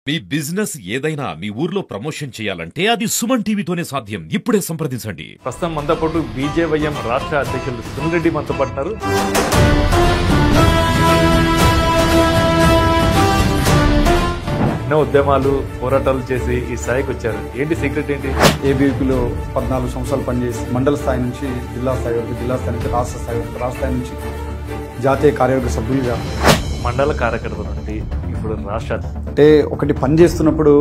మీ business ఏదైనా మీ ఊర్లో promotion చేయాలంటే అది సుమన్ టీవీతోనే సాధ్యం. ఇప్పుడే సంప్రదించండి. ప్రస్తుతం మనతో పాటు బీజేవైఎం రాష్ట్ర అధ్యక్షులు సునీల్ రెడ్డి మనతో పాటున్నారు. ఎన్నో ఉద్యమాలు పోరాటాలు చేసి ఈ స్థాయికి వచ్చారు. ఏంటి సీక్రెట్ ఏంటి? ఏబీవీపీలో 14 సంవత్సరాలు పనిచేసి మండల స్థాయి నుంచి జిల్లా స్థాయి వరకు, జిల్లా స్థాయి నుంచి రాష్ట్ర స్థాయి వరకు, రాష్ట్ర స్థాయి నుంచి జాతీయ కార్యవర్గ సభ్యులుగా, మండల కార్యకర్తల నుండి ఇప్పుడు రాష్ట్ర అంటే ఒకటి పని చేస్తున్నప్పుడు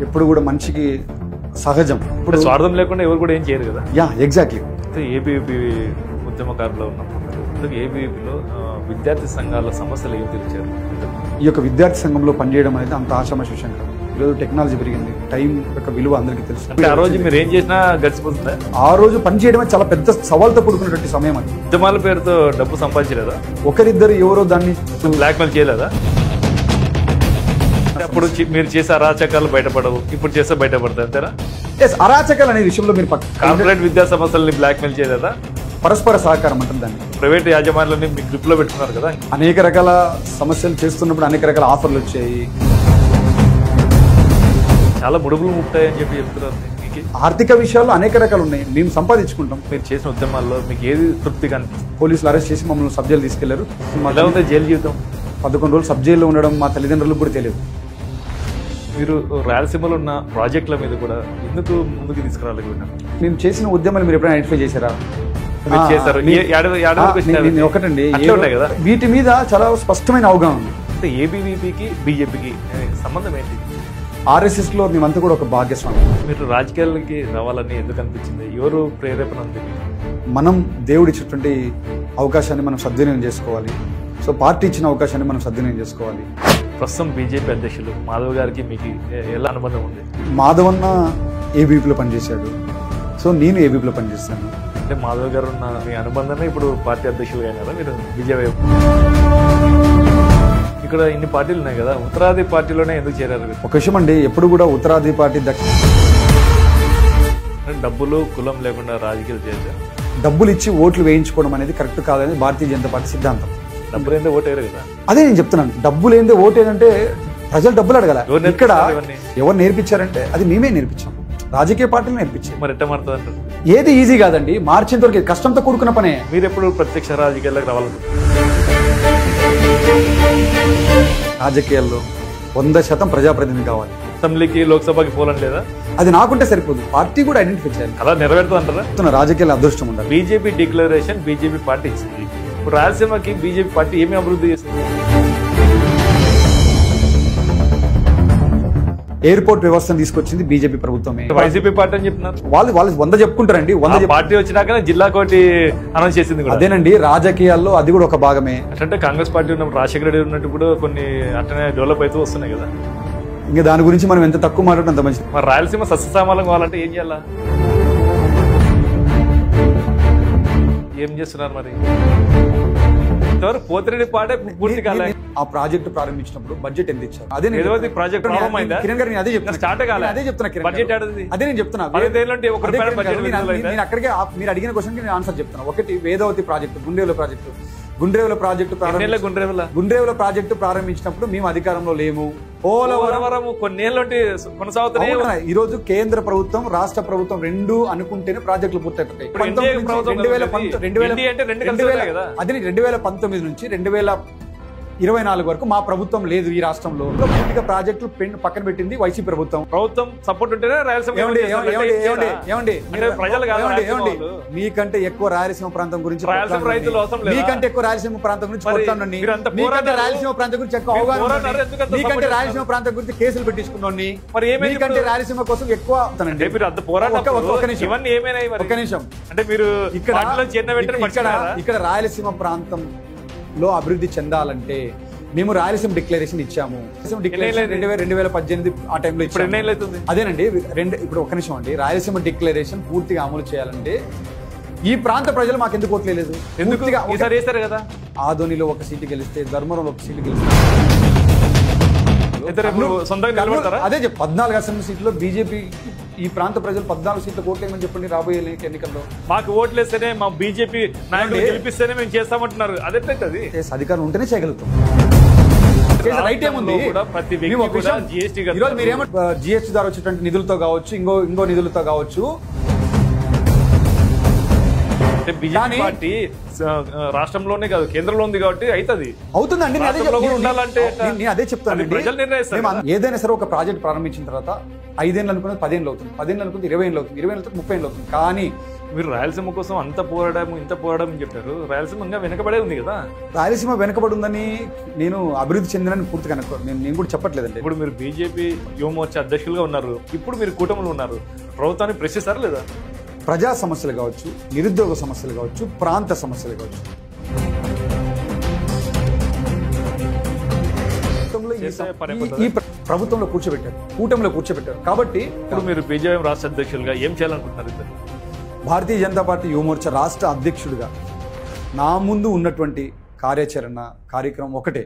ఎప్పుడు కూడా మనిషికి సహజం, ఇప్పుడు స్వార్థం లేకుండా ఎవరు కూడా ఏం చేయరు కదా. Yeah exactly. ఏబీవీపీ ఉద్యమకారులు ఉన్నప్పుడు ఏబీవీపీలో విద్యార్థి సంఘాల సమస్యలు ఏం తీర్చారు? ఈ యొక్క విద్యార్థి సంఘంలో పనిచేయడం అనేది అంత ఆషామాషి విషయం కాదు. ఈరోజు టెక్నాలజీ పెరిగింది, టైం యొక్క విలువ అందరికీ తెలుసు. అంటే ఆ రోజు మీరు ఏం చేసినా గడిచిపోతుందా? ఆ రోజు పని చేయడమే చాలా పెద్ద సవాల్తో కూడుకున్నటువంటి సమయం అది. ఉద్యమాల పేరుతో డబ్బు సంపాదించలేదా? ఒకరిద్దరు ఎవరో దాన్ని బ్లాక్మెయిల్ చేయలేదా? అప్పుడు మీరు చేసే అరాచకాలు బయటపడవు, ఇప్పుడు చేస్తే బయటపడతాయి అంతేనా? అరాచకాలు అనే విషయంలో మీరు కార్పొరేట్ విద్యా సంస్థలని బ్లాక్మెయిల్ చేయలేదా? పరస్పర సహకారం అంటారు దాన్ని. ప్రైవేట్ యాజమాన్యాలని మీ గ్రిప్ లో పెట్టుకున్నారు కదా. అనేక రకాల సమస్యలు చేస్తున్నప్పుడు అనేక రకాల ఆఫర్లు వచ్చాయి. చాలా ముడుపులు ముట్టాయి అని చెప్పి చెప్తున్నారు. ఆర్థిక విషయాల్లో అనేక రకాలు ఉన్నాయి, మేము సంపాదించుకుంటాం. మీరు చేసిన ఉద్యమాల్లో మీకు ఏది తృప్తిగా అనిపిస్తుంది? పోలీసులు అరెస్ట్ చేసి మమ్మల్ని సబ్ జైలు తీసుకెళ్లారు. ఎలా ఉంది జైలు జీవితం? 11 రోజులు సబ్ జైల్లో ఉండడం మా తల్లిదండ్రులకు కూడా తెలియదు. మీరు రాయలసీమలో ఉన్న ప్రాజెక్టుల మీద కూడా ఎందుకు ముందుకు తీసుకురాలేదు? మేము చేసిన ఉద్యమాలు మీరు ఎప్పుడైనా ఐడెంటిఫై చేశారా? చేశారు. ఒకటండి, వీటి మీద చాలా స్పష్టమైన అవగాహన ఉంది. అంటే ఏబీవీపీకి బీజేపీకి సంబంధం ఏంటి? ఆర్ఎస్ఎస్ లో మేమంతా కూడా ఒక భాగ్యస్వామి. మీరు రాజకీయాలకి రావాలని ఎందుకు అనిపించింది? ఎవరు ప్రేరేపణ ఉంది? మనం దేవుడు ఇచ్చినటువంటి అవకాశాన్ని మనం సద్వినియోగం చేసుకోవాలి. సో పార్టీ ఇచ్చిన అవకాశాన్ని మనం సద్వినియోగం చేసుకోవాలి. ప్రస్తుతం బీజేపీ అధ్యక్షులు మాధవ్ గారికి మీకు ఎలా అనుబంధం ఉంది? మాధవన్న ఏబీపీలో పనిచేశాడు, సో నేను ఏబీపీలో పనిచేస్తాను. అంటే మాధవ్ గారు ఉన్న మీ అనుబంధమే ఇప్పుడు పార్టీ అధ్యక్షులు అయినారా మీరు బీజేపీ? ఇక్కడ ఇన్ని పార్టీలు ఉన్నాయి కదా, ఉత్తరాది పార్టీలోనే ఎందుకు చేరారు? ఒక విషయం అండి, ఎప్పుడు కూడా ఉత్తరాది పార్టీ డబ్బులు కులం లేకుండా రాజకీయాలు చేశారు. డబ్బులు ఇచ్చి ఓట్లు వేయించుకోవడం అనేది కరెక్ట్ కాదని భారతీయ జనతా పార్టీ సిద్ధాంతం. డబ్బులు ఏందో ఓటు వేయరు కదా. అదే నేను చెప్తున్నాను, డబ్బులు ఏందో ఓటు ఏంటంటే ప్రజలు డబ్బులు అడగల. ఇక్కడ ఎవరు నేర్పించారంటే అది మేమే నేర్పించాం, రాజకీయ పార్టీలు నేర్పించాం. మరి ఎట్ట మారుతుంది అంటారు? ఏది ఈజీ కాదండి, మార్చేంత వరకు కష్టంతో కూడుకున్న పనే. మీరు ఎప్పుడు ప్రత్యక్ష రాజకీయాలకు రావాలి? రాజకీయాల్లో 100% ప్రజాప్రతినిధి కావాలి. అసెంబ్లీకి లోక్సభకి పోలని లేదా? అది నాకుంటే సరిపోదు, పార్టీ కూడా ఐడెంటిఫై చేయాలి. అలా నెరవేరుతుంది అంటారా? రాజకీయాల అదృష్టం ఉండాలి. బీజేపీ డిక్లరేషన్ బీజేపీ పార్టీ ఇచ్చింది. ఇప్పుడు రాయలసీమకి బీజేపీ పార్టీ ఏమి అభివృద్ధి చేస్తుంది? ఎయిర్పోర్ట్ వ్యవస్థను తీసుకొచ్చింది బీజేపీ ప్రభుత్వమే. వైసీపీ పార్టీ అని చెప్తున్నారు. వాళ్ళు 100 చెప్పుకుంటారండి. 100 పార్టీ వచ్చినాక జిల్లా కోటి అనౌన్స్ చేసింది. అదేనండి, రాజకీయాల్లో అది కూడా ఒక భాగమే. అంటే కాంగ్రెస్ పార్టీ ఉన్నప్పుడు రాజశేఖర రెడ్డి ఉన్నట్టు కూడా కొన్ని అట్లనే డెవలప్ అవుతూ వస్తున్నాయి కదా. ఇంకా దాని గురించి మనం ఎంత తక్కువ మాట్లాడితే అంత మంచిది. మరి రాయలసీమ సస్యశ్యామలం కావాలంటే ఏం చేయాలా? ఏం చేస్తున్నారు మరి? పోతిరెడ్డి పాటే పూర్తి కాలే. ఆ ప్రాజెక్టు ప్రారంభించినప్పుడు బడ్జెట్ ఎంత ఇచ్చారు? అదే ప్రాజెక్ట్ కిరణ్ గారు అదే చెప్తున్నా. స్టార్ట్ కాలే, అదే చెప్తున్నా. బడ్జెట్ అదే నేను చెప్తున్నా. నేను అక్కడికే మీరు అడిగిన క్వశ్చన్ కి నేను ఆన్సర్ చెప్తున్నా. ఒకటి Vedavati project, Gundrevula project Gundrevula project ప్రారంభించినప్పుడు మేము అధికారంలో లేము. పోలవరం కొన్నేళ్ళ కొనసాగుతున్నాయి. ఈ రోజు కేంద్ర ప్రభుత్వం రాష్ట్ర ప్రభుత్వం రెండు అనుకుంటేనే ప్రాజెక్టులు పూర్తయిపోతాయి. 2019 నుంచి 2024 వరకు మా ప్రభుత్వం లేదు ఈ రాష్ట్రంలో. పూర్తిగా ప్రాజెక్టులు పక్కన పెట్టింది వైసీపీ ప్రభుత్వం సపోర్ట్ ఉంటేనే రాయలసీమ. మీకంటే ఎక్కువ రాయలసీమ ప్రాంతం గురించి, మీకంటే ఎక్కువ రాయలసీమ ప్రాంతం గురించి కొడతానండి. మీకంటే రాయలసీమ ప్రాంతం గురించి ఎక్కువ అవగాహన, మీకంటే రాయలసీమ ప్రాంతం గురించి కేసులు పెట్టించుకున్నాను. మీకంటే రాయలసీమ కోసం ఎక్కువ ఒక్క నిమిషం. అంటే మీరు ఇక్కడ రాయలసీమ ప్రాంతం లో అభివృద్ధి చెందాలంటే మేము రాయలసీమ డిక్లరేషన్ ఇచ్చాము. 2018 ఆ టైంలో ఇచ్చాము. అదేనండి, ఇప్పుడు ఒక్క నిమిషం అండి. రాయలసీమ డిక్లరేషన్ పూర్తిగా అమలు చేయాలంటే ఈ ప్రాంత ప్రజలు మాకు ఎందుకు ఓట్లేదు? కదా. ఆదోనిలో ఒక సీటు గెలిస్తే, ధర్మవరంలో ఒక సీటు గెలిస్తే, అదే 14 అసెంబ్లీ సీట్లో బీజేపీ ఈ ప్రాంత ప్రజలు 14 సీట్లు ఓట్లేమని చెప్పండి రాబోయే ఎన్నికల్లో. మాకు ఓట్లేస్తేనే, మా బీజేపీ నాయకులు గెలిపిస్తేనే మేము చేస్తామంటున్నారు. అదే అధికారం ఉంటేనే చేయగలుగుతాం. చేసే రైట్ ఏముంది? ఈరోజు మీరేమో జిఎస్టీ ద్వారా వచ్చేటువంటి నిధులతో కావచ్చు, ఇంకో నిధులతో కావచ్చు. బీజేపీ పార్టీ రాష్ట్రంలోనే కాదు కేంద్రంలో ఉంది కాబట్టి అవుతుందండి. నేను అదే చెప్తాను. ప్రజలు నిర్ణయిస్తారు. ఏదైనా సరే ఒక ప్రాజెక్ట్ ప్రారంభించిన తర్వాత 5 ఏళ్ళు అనుకున్నది 10 ఏళ్ళు అవుతుంది, 10 ఏళ్ళు అనుకుంది 20 ఏళ్ళు అవుతుంది, 20 ఏళ్ళు 30 ఏళ్ళు అవుతుంది. కానీ మీరు రాయలసీమ కోసం ఇంత పోరాడడం అని చెప్పారు. రాయలసీమ ఇంకా వెనకబడే ఉంది కదా. రాయలసీమ వెనకబడి ఉందని నేను అభివృద్ధి చెందినని పూర్తిగా నేను కూడా చెప్పట్లేదండి. ఇప్పుడు మీరు బీజేపీ యువమోర్చా అధ్యక్షులుగా ఉన్నారు, ఇప్పుడు మీరు కూటమిలో ఉన్నారు, ప్రభుత్వాన్ని ప్రశ్నిస్తారా లేదా? ప్రజా సమస్యలు కావచ్చు, నిరుద్యోగ సమస్యలు కావచ్చు, ప్రాంత సమస్యలు కావచ్చు, ఈ ప్రభుత్వంలో కూర్చోబెట్టారు, కూటమిలో కూర్చోబెట్టారు. కాబట్టి ఇప్పుడు మీరు బీజేపీ రాష్ట్ర అధ్యక్షులుగా ఏం చేయాలనుకుంటున్నారు? భారతీయ జనతా పార్టీ యువమోర్చా రాష్ట్ర అధ్యక్షుడిగా నా ముందు ఉన్నటువంటి కార్యక్రమం ఒకటే.